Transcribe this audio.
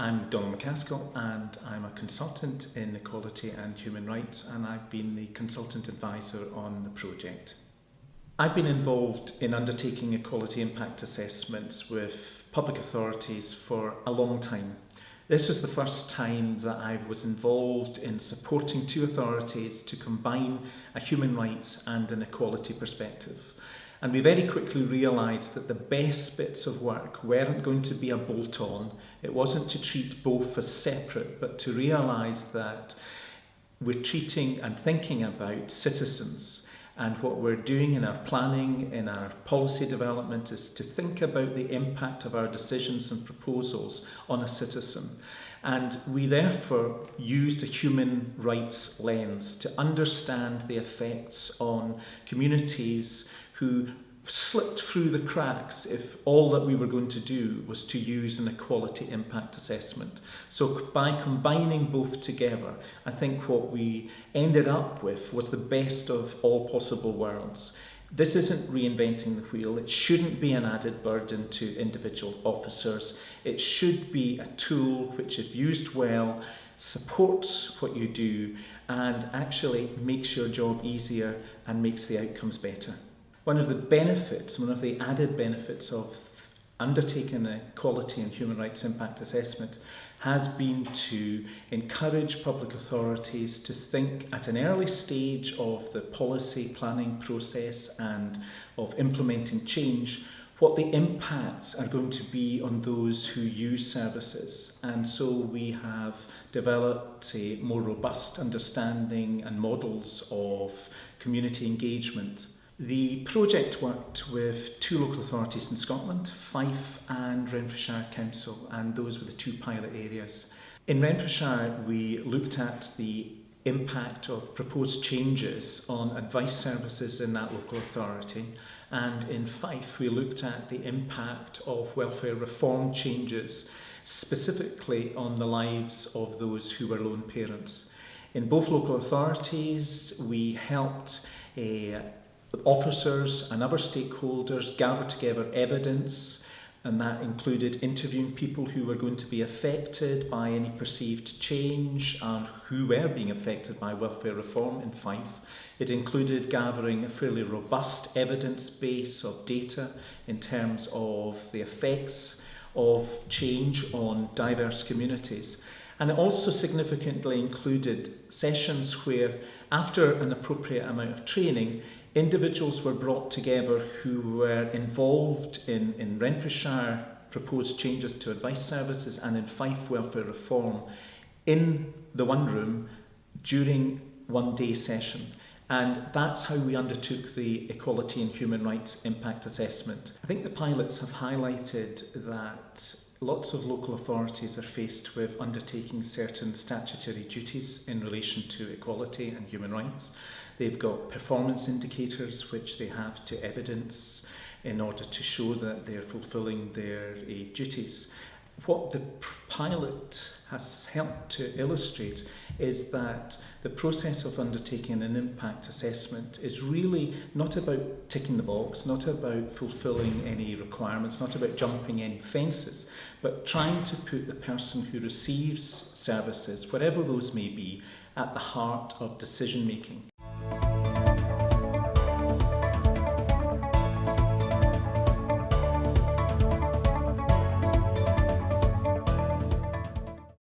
I'm Donald Macaskill and I'm a consultant in equality and human rights, and I've been the consultant advisor on the project. I've been involved in undertaking equality impact assessments with public authorities for a long time. This was the first time that I was involved in supporting two authorities to combine a human rights and an equality perspective. And we very quickly realised that the best bits of work weren't going to be a bolt-on. It wasn't to treat both as separate, but to realise that we're treating and thinking about citizens. And what we're doing in our planning, in our policy development, is to think about the impact of our decisions and proposals on a citizen. And we therefore used a human rights lens to understand the effects on communities who slipped through the cracks if all that we were going to do was to use an equality impact assessment. So by combining both together, I think what we ended up with was the best of all possible worlds. This isn't reinventing the wheel. It shouldn't be an added burden to individual officers. It should be a tool which, if used well, supports what you do and actually makes your job easier and makes the outcomes better. One of the added benefits of undertaking an equality and human rights impact assessment has been to encourage public authorities to think at an early stage of the policy planning process and of implementing change what the impacts are going to be on those who use services. And so we have developed a more robust understanding and models of community engagement. The project worked with two local authorities in Scotland, Fife and Renfrewshire Council, and those were the two pilot areas. In Renfrewshire, we looked at the impact of proposed changes on advice services in that local authority, and in Fife, we looked at the impact of welfare reform changes, specifically on the lives of those who were lone parents. In both local authorities, we helped officers and other stakeholders gather together evidence, and that included interviewing people who were going to be affected by any perceived change and who were being affected by welfare reform in Fife. It included gathering a fairly robust evidence base of data in terms of the effects of change on diverse communities. And it also significantly included sessions where, after an appropriate amount of training, individuals were brought together who were involved in Renfrewshire proposed changes to advice services and in Fife welfare reform in the one room during one day session. And that's how we undertook the equality and human rights impact assessment. I think the pilots have highlighted that lots of local authorities are faced with undertaking certain statutory duties in relation to equality and human rights. They've got performance indicators which they have to evidence in order to show that they're fulfilling their duties. What the pilot has helped to illustrate is that the process of undertaking an impact assessment is really not about ticking the box, not about fulfilling any requirements, not about jumping any fences, but trying to put the person who receives services, whatever those may be, at the heart of decision making.